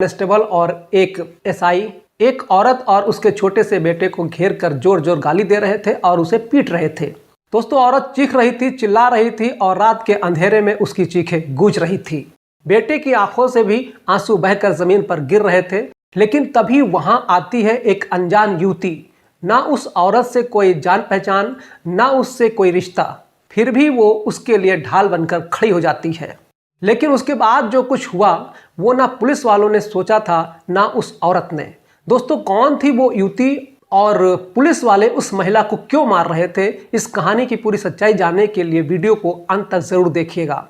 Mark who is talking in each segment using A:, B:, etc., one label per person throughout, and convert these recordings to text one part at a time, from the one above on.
A: Constable और एक SI एक औरत और उसके छोटे से बेटे को घेर कर जोर जोर गाली दे रहे थे और उसे पीट रहे थे। दोस्तों, औरत चीख रही थी, चिल्ला रही थी और रात के अंधेरे में उसकी चीखें गूंज रही थी। बेटे की आंखों से भी आंसू बहकर जमीन पर गिर रहे थे। लेकिन तभी वहां आती है एक अनजान युवती। ना उस औरत से कोई जान पहचान, ना उससे कोई रिश्ता, फिर भी वो उसके लिए ढाल बनकर खड़ी हो जाती है। लेकिन उसके बाद जो कुछ हुआ वो ना पुलिस वालों ने सोचा था, ना उस औरत ने। दोस्तों, कौन थी वो युवती और पुलिस वाले उस महिला को क्यों मार रहे थे? इस कहानी की पूरी सच्चाई जानने के लिए वीडियो को अंत तक जरूर देखिएगा।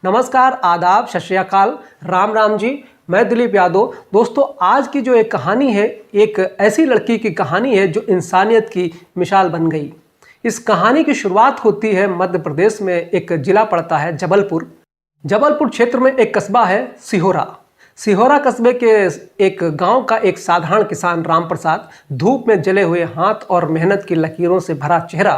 A: नमस्कार, आदाब, सत श्री अकाल, राम राम जी। मैं दिलीप यादव। दोस्तों, आज की जो एक कहानी है, एक ऐसी लड़की की कहानी है जो इंसानियत की मिसाल बन गई। इस कहानी की शुरुआत होती है मध्य प्रदेश में। एक जिला पड़ता है जबलपुर। जबलपुर क्षेत्र में एक कस्बा है सिहोरा। सिहोरा कस्बे के एक गांव का एक साधारण किसान राम प्रसाद, धूप में जले हुए हाथ और मेहनत की लकीरों से भरा चेहरा,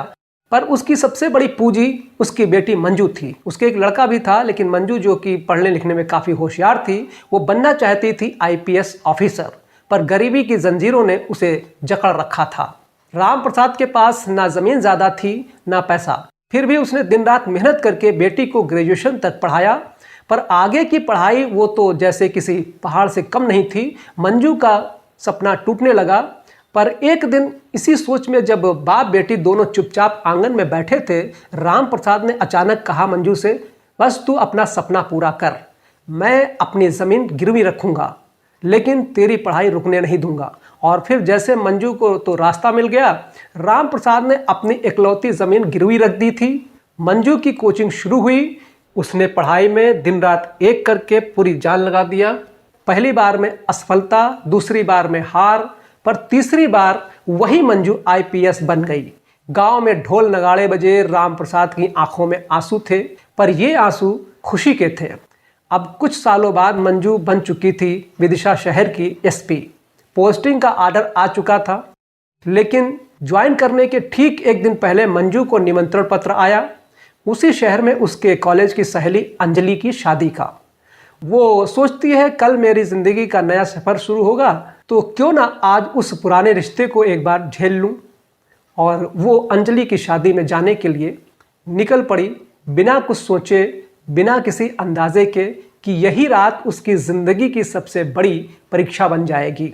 A: पर उसकी सबसे बड़ी पूंजी उसकी बेटी मंजू थी। उसके एक लड़का भी था, लेकिन मंजू, जो कि पढ़ने लिखने में काफ़ी होशियार थी, वो बनना चाहती थी आईपीएस ऑफिसर, पर गरीबी की जंजीरों ने उसे जकड़ रखा था। राम प्रसाद के पास ना ज़मीन ज़्यादा थी, ना पैसा। फिर भी उसने दिन रात मेहनत करके बेटी को ग्रेजुएशन तक पढ़ाया, पर आगे की पढ़ाई वो तो जैसे किसी पहाड़ से कम नहीं थी। मंजू का सपना टूटने लगा। पर एक दिन इसी सोच में जब बाप बेटी दोनों चुपचाप आंगन में बैठे थे, राम प्रसाद ने अचानक कहा मंजू से, बस तू अपना सपना पूरा कर, मैं अपनी ज़मीन गिरवी रखूँगा, लेकिन तेरी पढ़ाई रुकने नहीं दूंगा। और फिर जैसे मंजू को तो रास्ता मिल गया, राम प्रसाद ने अपनी इकलौती ज़मीन गिरवी रख दी थी। मंजू की कोचिंग शुरू हुई। उसने पढ़ाई में दिन रात एक करके पूरी जान लगा दिया। पहली बार में असफलता, दूसरी बार में हार, पर तीसरी बार वही मंजू आईपीएस बन गई। गांव में ढोल नगाड़े बजे। राम प्रसाद की आंखों में आंसू थे, पर ये आंसू खुशी के थे। अब कुछ सालों बाद मंजू बन चुकी थी विदिशा शहर की एसपी। पोस्टिंग का ऑर्डर आ चुका था, लेकिन ज्वाइन करने के ठीक एक दिन पहले मंजू को निमंत्रण पत्र आया। उसी शहर में उसके कॉलेज की सहेली अंजलि की शादी का। वो सोचती है, कल मेरी ज़िंदगी का नया सफ़र शुरू होगा, तो क्यों ना आज उस पुराने रिश्ते को एक बार झेल लूँ। और वो अंजलि की शादी में जाने के लिए निकल पड़ी, बिना कुछ सोचे, बिना किसी अंदाजे के कि यही रात उसकी ज़िंदगी की सबसे बड़ी परीक्षा बन जाएगी।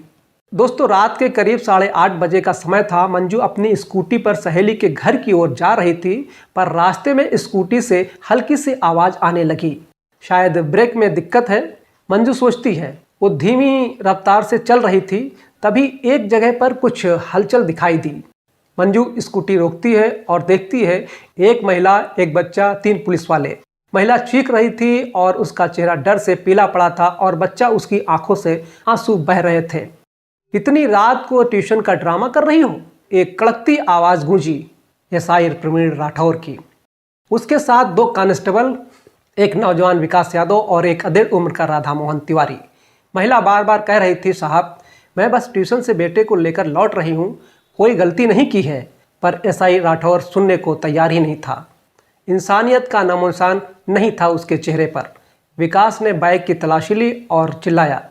A: दोस्तों, रात के करीब 8:30 बजे का समय था। मंजू अपनी स्कूटी पर सहेली के घर की ओर जा रही थी, पर रास्ते में स्कूटी से हल्की सी आवाज़ आने लगी। शायद ब्रेक में दिक्कत है, मंजू सोचती है। वो धीमी रफ्तार से चल रही थी, तभी एक जगह पर कुछ हलचल दिखाई दी। मंजू स्कूटी रोकती है और देखती है, एक महिला, एक बच्चा, 3 पुलिस वाले। महिला चीख रही थी और उसका चेहरा डर से पीला पड़ा था और बच्चा, उसकी आंखों से आंसू बह रहे थे। इतनी रात को ट्यूशन का ड्रामा कर रही हो? एक कड़कती आवाज़ गूंजी, एसआई प्रवीण राठौर की। उसके साथ 2 कांस्टेबल, एक नौजवान विकास यादव और एक अधेड़ उम्र का राधा मोहन तिवारी। महिला बार बार कह रही थी, साहब, मैं बस ट्यूशन से बेटे को लेकर लौट रही हूँ, कोई गलती नहीं की है। पर एसआई राठौर सुनने को तैयार ही नहीं था। इंसानियत का नामो निशान नहीं था उसके चेहरे पर। विकास ने बैग की तलाशी ली और चिल्लाया,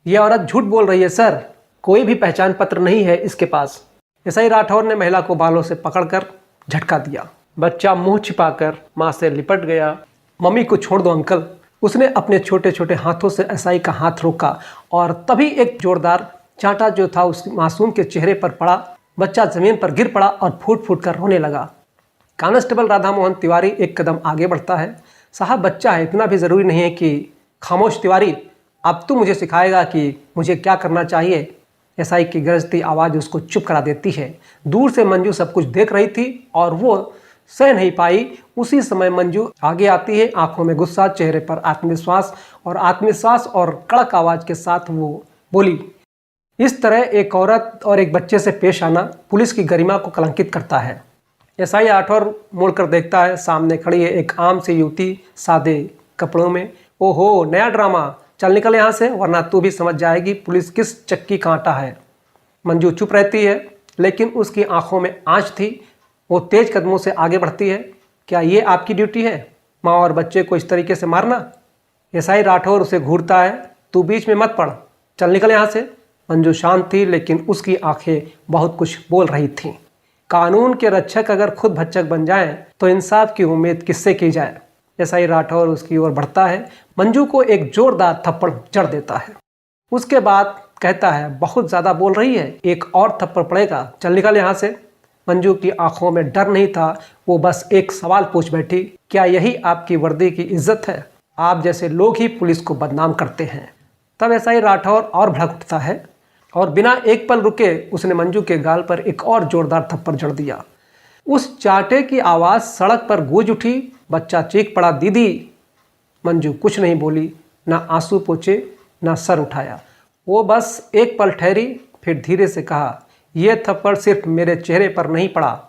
A: ये औरत झूठ बोल रही है सर, कोई भी पहचान पत्र नहीं है इसके पास। एसआई राठौर ने महिला को बालों से पकड़कर झटका दिया। बच्चा मुंह छिपाकर मां से लिपट गया। मम्मी को छोड़ दो अंकल। उसने अपने छोटे छोटे हाथों से एसआई का हाथ रोका और तभी एक जोरदार चांटा जो था उस मासूम के चेहरे पर पड़ा। बच्चा जमीन पर गिर पड़ा और फूट फूट कर रोने लगा। कांस्टेबल राधा मोहन तिवारी एक कदम आगे बढ़ता है, साहब, बच्चा है, इतना भी ज़रूरी नहीं है कि। खामोश तिवारी, अब तू मुझे सिखाएगा कि मुझे क्या करना चाहिए। एसआई की गरजती आवाज़ उसको चुप करा देती है। दूर से मंजू सब कुछ देख रही थी और वो सह नहीं पाई। उसी समय मंजू आगे आती है, आंखों में गुस्सा, चेहरे पर आत्मविश्वास और कड़क आवाज़ के साथ वो बोली, इस तरह एक औरत और एक बच्चे से पेश आना पुलिस की गरिमा को कलंकित करता है। एसआई राठौर मुड़कर देखता है, सामने खड़ी है एक आम सी युवती सादे कपड़ों में। ओहो, नया ड्रामा, चल निकल यहाँ से, वरना तू भी समझ जाएगी पुलिस किस चक्की का आटा है। मंजू चुप रहती है, लेकिन उसकी आंखों में आंच थी। वो तेज कदमों से आगे बढ़ती है। क्या ये आपकी ड्यूटी है, माँ और बच्चे को इस तरीके से मारना? एसआई राठौर उसे घूरता है, तू बीच में मत पड़, चल निकल यहाँ से। मंजू शांत थी, लेकिन उसकी आंखें बहुत कुछ बोल रही थीं। कानून के रक्षक अगर खुद भक्षक बन जाएं, तो इंसाफ की उम्मीद किससे की जाए। एसआई राठौर उसकी ओर बढ़ता है, मंजू को एक जोरदार थप्पड़ जड़ देता है। उसके बाद कहता है, बहुत ज़्यादा बोल रही है, एक और थप्पड़ पड़ेगा, चल निकल यहाँ से। मंजू की आंखों में डर नहीं था, वो बस एक सवाल पूछ बैठी, क्या यही आपकी वर्दी की इज्जत है? आप जैसे लोग ही पुलिस को बदनाम करते हैं। तब एसआई राठौर और भड़क उठता है और बिना एक पल रुके उसने मंजू के गाल पर एक और जोरदार थप्पड़ जड़ दिया। उस चाटे की आवाज़ सड़क पर गूंज उठी। बच्चा चीख पड़ा, दीदी। मंजू कुछ नहीं बोली, ना आंसू पोंछे, ना सर उठाया। वो बस एक पल ठहरी, फिर धीरे से कहा, यह थप्पड़ सिर्फ मेरे चेहरे पर नहीं पड़ा,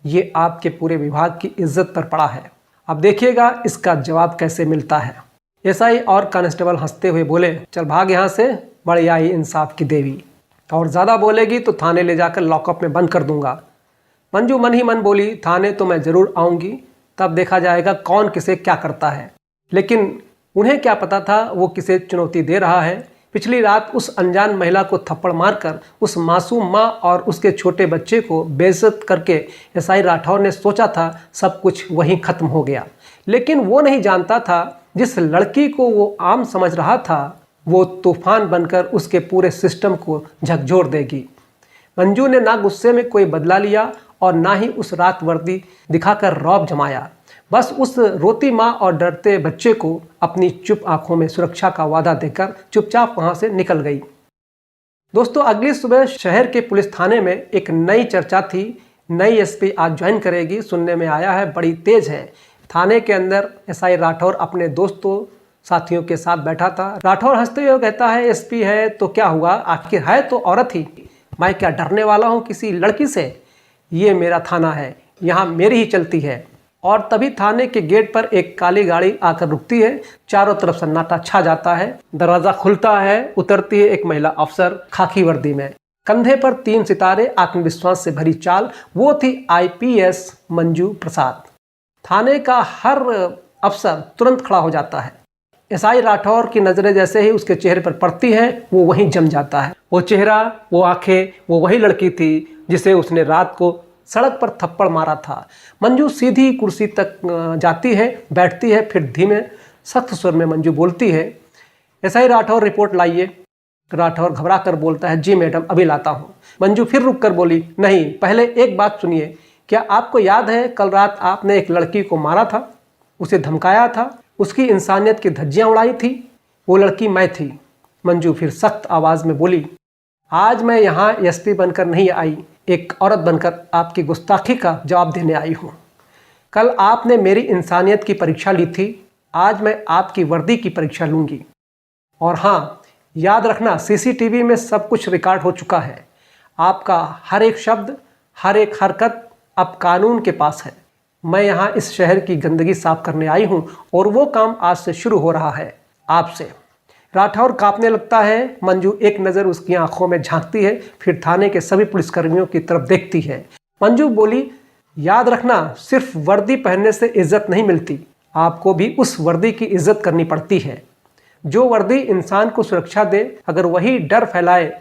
A: ये आपके पूरे विभाग की इज्जत पर पड़ा है। अब देखिएगा इसका जवाब कैसे मिलता है। एसआई और कांस्टेबल हंसते हुए बोले, चल भाग यहाँ से, बड़ी आई इंसाफ की देवी, और ज़्यादा बोलेगी तो थाने ले जाकर लॉकअप में बंद कर दूंगा। मंजू मन ही मन बोली, थाने तो मैं ज़रूर आऊँगी, तब देखा जाएगा कौन किसे क्या करता है। लेकिन उन्हें क्या पता था वो किसे चुनौती दे रहा है। पिछली रात उस अनजान महिला को थप्पड़ मारकर उस मासूम माँ और उसके छोटे बच्चे को बेइज्जत करके एसआई राठौर ने सोचा था सब कुछ वहीं खत्म हो गया। लेकिन वो नहीं जानता था जिस लड़की को वो आम समझ रहा था, वो तूफान बनकर उसके पूरे सिस्टम को झकझोर देगी। मंजू ने ना गुस्से में कोई बदला लिया और ना ही उस रात वर्दी दिखाकर रौब जमाया। बस उस रोती माँ और डरते बच्चे को अपनी चुप आंखों में सुरक्षा का वादा देकर चुपचाप वहां से निकल गई। दोस्तों, अगली सुबह शहर के पुलिस थाने में एक नई चर्चा थी। नई एसपी आज ज्वाइन करेगी, सुनने में आया है, बड़ी तेज है। थाने के अंदर एसआई राठौर अपने दोस्तों साथियों के साथ बैठा था। राठौर हंसते हुए कहता है, एसपी है तो क्या हुआ, आखिर है तो औरत ही, मैं क्या डरने वाला हूँ किसी लड़की से? ये मेरा थाना है, यहाँ मेरी ही चलती है। और तभी थाने के गेट पर एक काली गाड़ी आकर रुकती है। चारों तरफ सन्नाटा छा जाता है। दरवाजा खुलता है, उतरती है एक महिला अफसर खाकी वर्दी में, कंधे पर 3 सितारे, आत्मविश्वास से भरी चाल। वो थी आईपीएस मंजू प्रसाद। थाने का हर अफसर तुरंत खड़ा हो जाता है। एसआई राठौर की नजरें जैसे ही उसके चेहरे पर पड़ती हैं, वो वहीं जम जाता है। वो चेहरा, वो आंखें, वो वही लड़की थी जिसे उसने रात को सड़क पर थप्पड़ मारा था। मंजू सीधी कुर्सी तक जाती है, बैठती है, फिर धीमे सख्त स्वर में मंजू बोलती है, एसआई राठौर रिपोर्ट लाइए। राठौर घबरा कर बोलता है, जी मैडम अभी लाता हूँ। मंजू फिर रुक कर बोली, नहीं, पहले एक बात सुनिए, क्या आपको याद है कल रात आपने एक लड़की को मारा था, उसे धमकाया था, उसकी इंसानियत की धज्जियाँ उड़ाई थी? वो लड़की मैं थी। मंजू फिर सख्त आवाज़ में बोली, आज मैं यहाँ एसपी बनकर नहीं आई, एक औरत बनकर आपकी गुस्ताखी का जवाब देने आई हूँ। कल आपने मेरी इंसानियत की परीक्षा ली थी, आज मैं आपकी वर्दी की परीक्षा लूँगी। और हाँ, याद रखना, सीसीटीवी में सब कुछ रिकॉर्ड हो चुका है। आपका हर एक शब्द, हर एक हरकत अब कानून के पास है। मैं यहाँ इस शहर की गंदगी साफ करने आई हूँ और वो काम आज से शुरू हो रहा है आपसे। राठौर कांपने लगता है। मंजू एक नज़र उसकी आंखों में झांकती है, फिर थाने के सभी पुलिसकर्मियों की तरफ देखती है। मंजू बोली, याद रखना, सिर्फ वर्दी पहनने से इज्जत नहीं मिलती, आपको भी उस वर्दी की इज्जत करनी पड़ती है। जो वर्दी इंसान को सुरक्षा दे, अगर वही डर फैलाए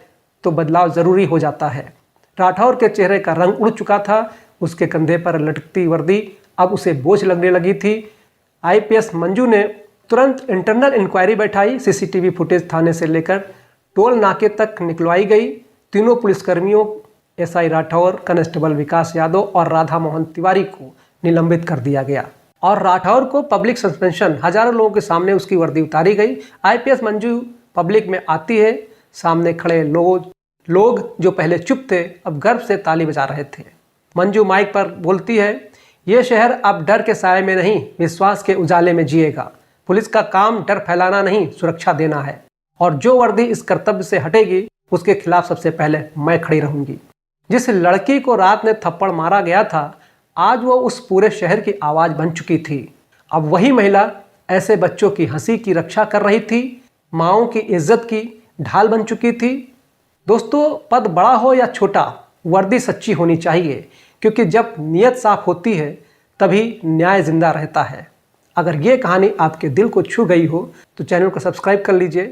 A: तो बदलाव ज़रूरी हो जाता है। राठौर के चेहरे का रंग उड़ चुका था। उसके कंधे पर लटकती वर्दी अब उसे बोझ लगने लगी थी। आईपीएस मंजू ने तुरंत इंटरनल इंक्वायरी बैठाई। सीसीटीवी फुटेज थाने से लेकर टोल नाके तक निकलवाई गई। तीनों पुलिसकर्मियों, एसआई राठौर, कांस्टेबल विकास यादव और राधा मोहन तिवारी को निलंबित कर दिया गया और राठौर को पब्लिक सस्पेंशन, हजारों लोगों के सामने उसकी वर्दी उतारी गई। आईपीएस मंजू पब्लिक में आती है। सामने खड़े लोग जो पहले चुप थे, अब गर्व से ताली बजा रहे थे। मंजू माइक पर बोलती है, ये शहर अब डर के साए में नहीं, विश्वास के उजाले में जिएगा। पुलिस का काम डर फैलाना नहीं, सुरक्षा देना है। और जो वर्दी इस कर्तव्य से हटेगी, उसके खिलाफ सबसे पहले मैं खड़ी रहूंगी। जिस लड़की को रात में थप्पड़ मारा गया था, आज वो उस पूरे शहर की आवाज़ बन चुकी थी। अब वही महिला ऐसे बच्चों की हंसी की रक्षा कर रही थी, माँओं की इज्जत की ढाल बन चुकी थी। दोस्तों, पद बड़ा हो या छोटा, वर्दी सच्ची होनी चाहिए, क्योंकि जब नीयत साफ होती है तभी न्याय जिंदा रहता है। अगर ये कहानी आपके दिल को छू गई हो तो चैनल को सब्सक्राइब कर लीजिए,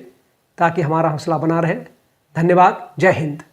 A: ताकि हमारा हौसला बना रहे। धन्यवाद। जय हिंद।